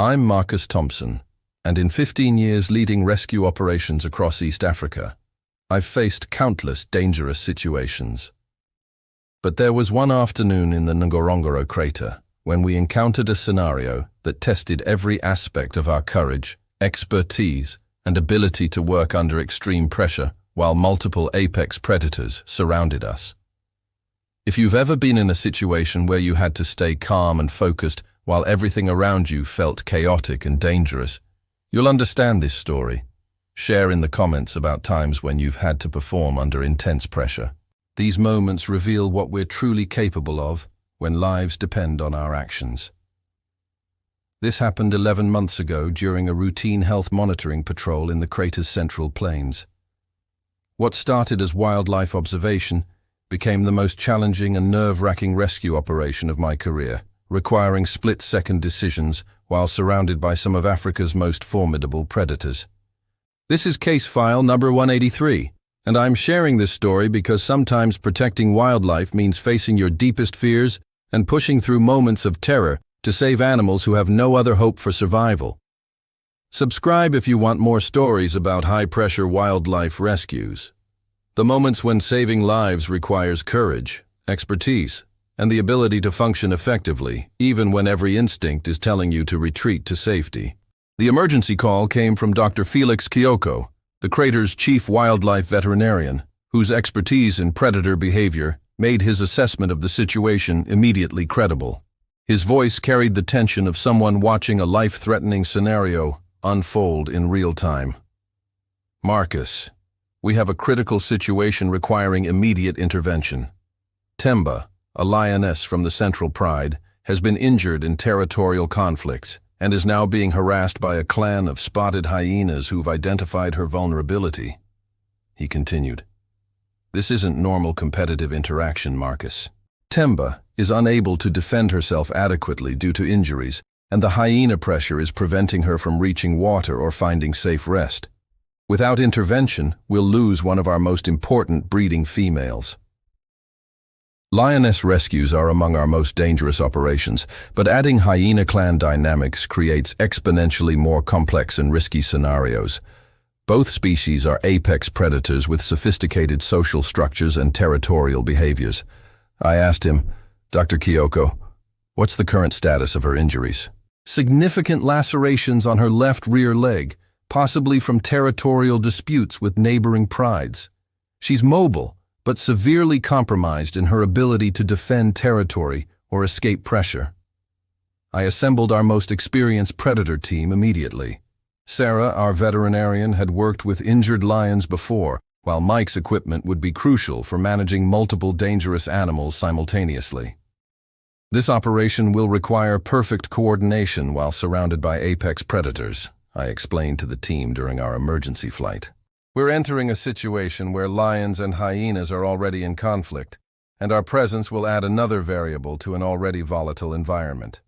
I'm Marcus Thompson, and in 15 years leading rescue operations across East Africa, I've faced countless dangerous situations. But there was one afternoon in the Ngorongoro crater when we encountered a scenario that tested every aspect of our courage, expertise, and ability to work under extreme pressure while multiple apex predators surrounded us. If you've ever been in a situation where you had to stay calm and focused while everything around you felt chaotic and dangerous, you'll understand this story. Share in the comments about times when you've had to perform under intense pressure. These moments reveal what we're truly capable of when lives depend on our actions. This happened 11 months ago during a routine health monitoring patrol in the crater's central plains. What started as wildlife observation became the most challenging and nerve-wracking rescue operation of my career, requiring split-second decisions while surrounded by some of Africa's most formidable predators. This is case file number 183, and I'm sharing this story because sometimes protecting wildlife means facing your deepest fears and pushing through moments of terror to save animals who have no other hope for survival. Subscribe if you want more stories about high-pressure wildlife rescues. The moments when saving lives requires courage, expertise, and the ability to function effectively, even when every instinct is telling you to retreat to safety. The emergency call came from Dr. Felix Kyoko, the crater's chief wildlife veterinarian, whose expertise in predator behavior made his assessment of the situation immediately credible. His voice carried the tension of someone watching a life-threatening scenario unfold in real time. Marcus, we have a critical situation requiring immediate intervention. Temba, a lioness from the Central Pride, has been injured in territorial conflicts and is now being harassed by a clan of spotted hyenas who've identified her vulnerability. He continued, "This isn't normal competitive interaction, Marcus. Temba is unable to defend herself adequately due to injuries, and the hyena pressure is preventing her from reaching water or finding safe rest. Without intervention, we'll lose one of our most important breeding females." Lioness rescues are among our most dangerous operations, but adding hyena clan dynamics creates exponentially more complex and risky scenarios. Both species are apex predators with sophisticated social structures and territorial behaviors. I asked him, "Dr. Kyoko, what's the current status of her injuries?" "Significant lacerations on her left rear leg, possibly from territorial disputes with neighboring prides. She's mobile, but severely compromised in her ability to defend territory or escape pressure." I assembled our most experienced predator team immediately. Sarah, our veterinarian, had worked with injured lions before, while Mike's equipment would be crucial for managing multiple dangerous animals simultaneously. "This operation will require perfect coordination while surrounded by apex predators," I explained to the team during our emergency flight. "We're entering a situation where lions and hyenas are already in conflict, and our presence will add another variable to an already volatile environment."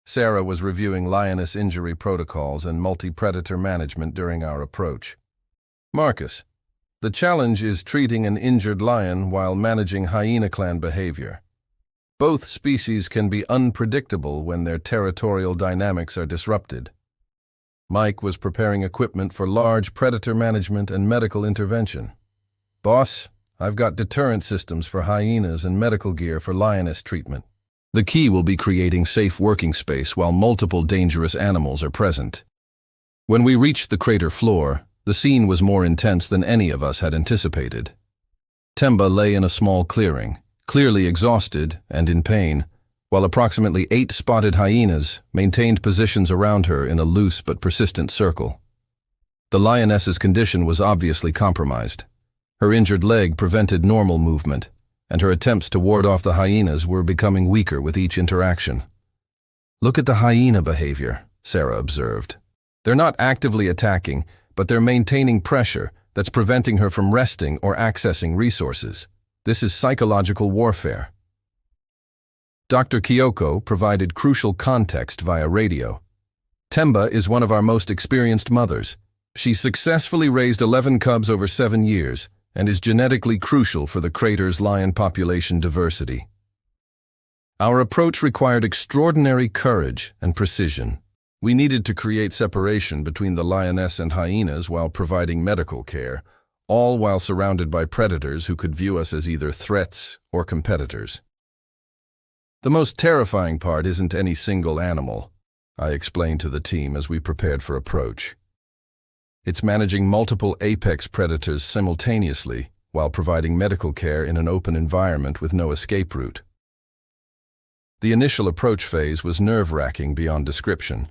Sarah was reviewing lioness injury protocols and multi-predator management during our approach. "Marcus, the challenge is treating an injured lion while managing hyena clan behavior. Both species can be unpredictable when their territorial dynamics are disrupted." Mike was preparing equipment for large predator management and medical intervention. "Boss, I've got deterrent systems for hyenas and medical gear for lioness treatment. The key will be creating safe working space while multiple dangerous animals are present." When we reached the crater floor, the scene was more intense than any of us had anticipated. Temba lay in a small clearing, clearly exhausted and in pain, while approximately 8 spotted hyenas maintained positions around her in a loose but persistent circle. The lioness's condition was obviously compromised. Her injured leg prevented normal movement, and her attempts to ward off the hyenas were becoming weaker with each interaction. "Look at the hyena behavior," Sarah observed. "They're not actively attacking, but they're maintaining pressure that's preventing her from resting or accessing resources. This is psychological warfare." Dr. Kyoko provided crucial context via radio. "Temba is one of our most experienced mothers. She successfully raised 11 cubs over 7 years and is genetically crucial for the crater's lion population diversity. Our approach required extraordinary courage and precision. We needed to create separation between the lioness and hyenas while providing medical care, all while surrounded by predators who could view us as either threats or competitors. The most terrifying part isn't any single animal, I explained to the team as we prepared for approach. It's managing multiple apex predators simultaneously while providing medical care in an open environment with no escape route. The initial approach phase was nerve-wracking beyond description.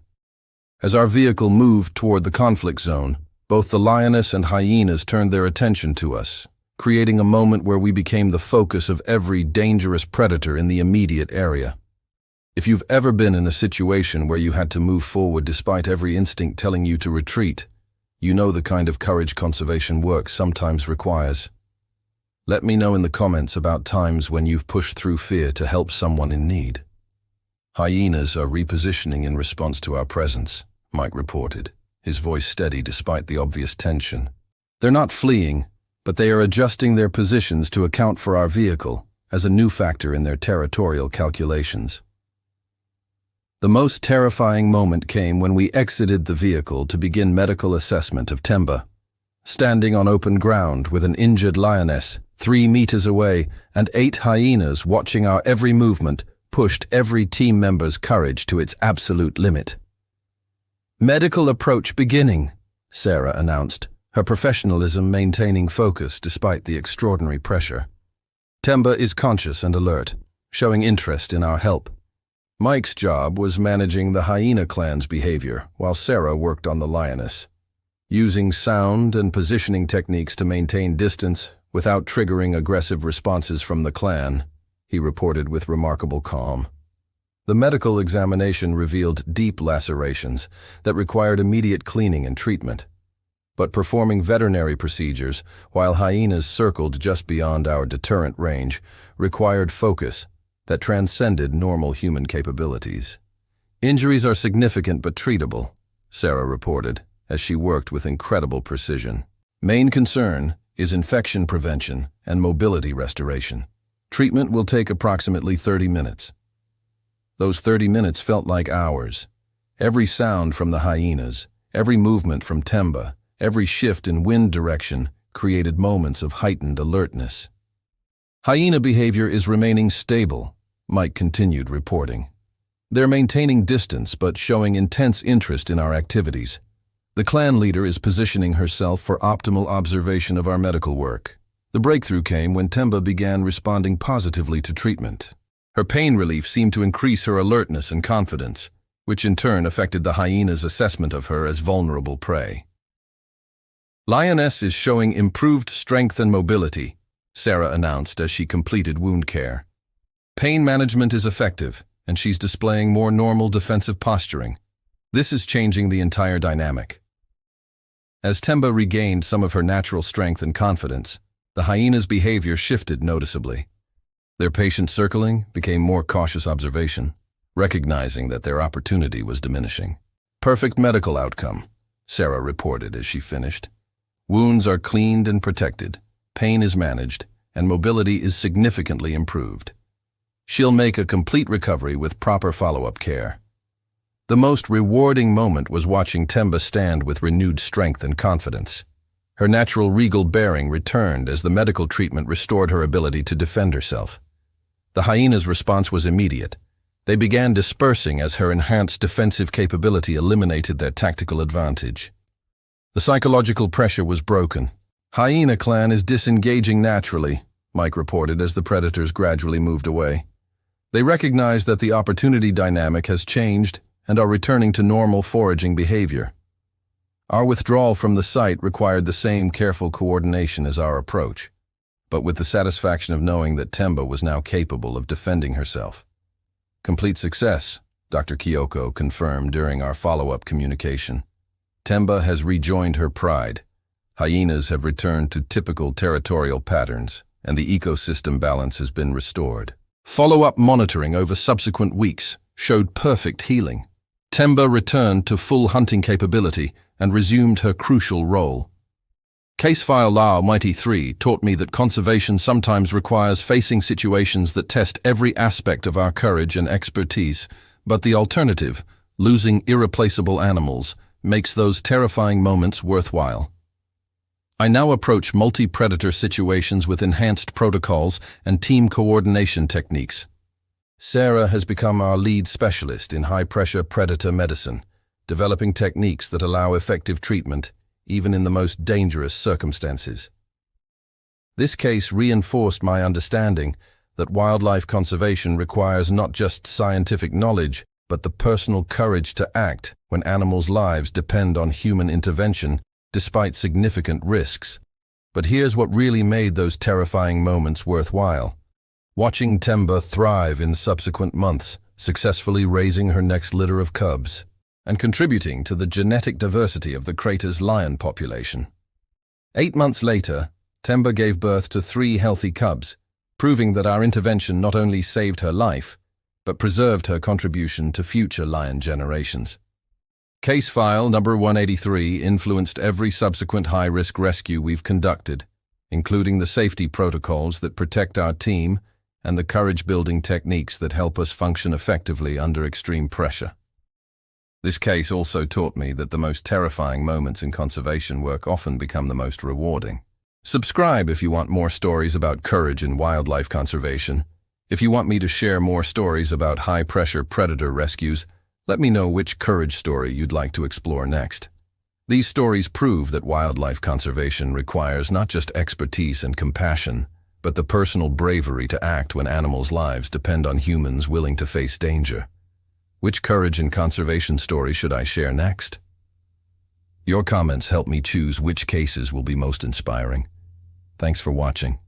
As our vehicle moved toward the conflict zone, both the lioness and hyenas turned their attention to us, creating a moment where we became the focus of every dangerous predator in the immediate area. If you've ever been in a situation where you had to move forward despite every instinct telling you to retreat, you know the kind of courage conservation work sometimes requires. Let me know in the comments about times when you've pushed through fear to help someone in need. Hyenas are repositioning in response to our presence, Mike reported, his voice steady despite the obvious tension. They're not fleeing, but they are adjusting their positions to account for our vehicle as a new factor in their territorial calculations. The most terrifying moment came when we exited the vehicle to begin medical assessment of Temba. Standing on open ground with an injured lioness 3 meters away and 8 hyenas watching our every movement pushed every team member's courage to its absolute limit. "Medical approach beginning," Sarah announced, her professionalism maintaining focus despite the extraordinary pressure. Temba is conscious and alert, showing interest in our help. Mike's job was managing the hyena clan's behavior while Sarah worked on the lioness, using sound and positioning techniques to maintain distance without triggering aggressive responses from the clan, he reported with remarkable calm. The medical examination revealed deep lacerations that required immediate cleaning and treatment. But performing veterinary procedures, while hyenas circled just beyond our deterrent range, required focus that transcended normal human capabilities. "Injuries are significant but treatable," Sarah reported, as she worked with incredible precision. "Main concern is infection prevention and mobility restoration. Treatment will take approximately 30 minutes. Those 30 minutes felt like hours. Every sound from the hyenas, every movement from Temba, every shift in wind direction created moments of heightened alertness. "Hyena behavior is remaining stable," Mike continued reporting. "They're maintaining distance but showing intense interest in our activities. The clan leader is positioning herself for optimal observation of our medical work." The breakthrough came when Temba began responding positively to treatment. Her pain relief seemed to increase her alertness and confidence, which in turn affected the hyena's assessment of her as vulnerable prey. "Lioness is showing improved strength and mobility," Sarah announced as she completed wound care. "Pain management is effective, and she's displaying more normal defensive posturing. This is changing the entire dynamic." As Temba regained some of her natural strength and confidence, the hyena's behavior shifted noticeably. Their patient circling became more cautious observation, recognizing that their opportunity was diminishing. "Perfect medical outcome," Sarah reported as she finished. "Wounds are cleaned and protected, pain is managed, and mobility is significantly improved. She'll make a complete recovery with proper follow-up care." The most rewarding moment was watching Temba stand with renewed strength and confidence. Her natural regal bearing returned as the medical treatment restored her ability to defend herself. The hyena's response was immediate. They began dispersing as her enhanced defensive capability eliminated their tactical advantage. The psychological pressure was broken. "Hyena clan is disengaging naturally," Mike reported as the predators gradually moved away. They recognized that the opportunity dynamic has changed and are returning to normal foraging behavior. Our withdrawal from the site required the same careful coordination as our approach, but with the satisfaction of knowing that Temba was now capable of defending herself. "Complete success," Dr. Kyoko confirmed during our follow-up communication. "Temba has rejoined her pride. Hyenas have returned to typical territorial patterns, and the ecosystem balance has been restored." Follow-up monitoring over subsequent weeks showed perfect healing. Temba returned to full hunting capability and resumed her crucial role. Case file Lao Mighty 3 taught me that conservation sometimes requires facing situations that test every aspect of our courage and expertise, but the alternative, Losing irreplaceable animals makes those terrifying moments worthwhile. I now approach multi-predator situations with enhanced protocols and team coordination techniques. Sarah has become our lead specialist in high-pressure predator medicine, developing techniques that allow effective treatment even in the most dangerous circumstances. This case reinforced my understanding that wildlife conservation requires not just scientific knowledge, but the personal courage to act when animals' lives depend on human intervention despite significant risks. But here's what really made those terrifying moments worthwhile. Watching Temba thrive in subsequent months, successfully raising her next litter of cubs, and contributing to the genetic diversity of the crater's lion population. 8 months later, Temba gave birth to 3 healthy cubs, proving that our intervention not only saved her life, but preserved her contribution to future lion generations. Case file number 183 influenced every subsequent high-risk rescue we've conducted, including the safety protocols that protect our team and the courage-building techniques that help us function effectively under extreme pressure. This case also taught me that the most terrifying moments in conservation work often become the most rewarding. Subscribe if you want more stories about courage in wildlife conservation. If you want me to share more stories about high-pressure predator rescues, let me know which courage story you'd like to explore next. These stories prove that wildlife conservation requires not just expertise and compassion, but the personal bravery to act when animals' lives depend on humans willing to face danger. Which courage and conservation story should I share next? Your comments help me choose which cases will be most inspiring. Thanks for watching.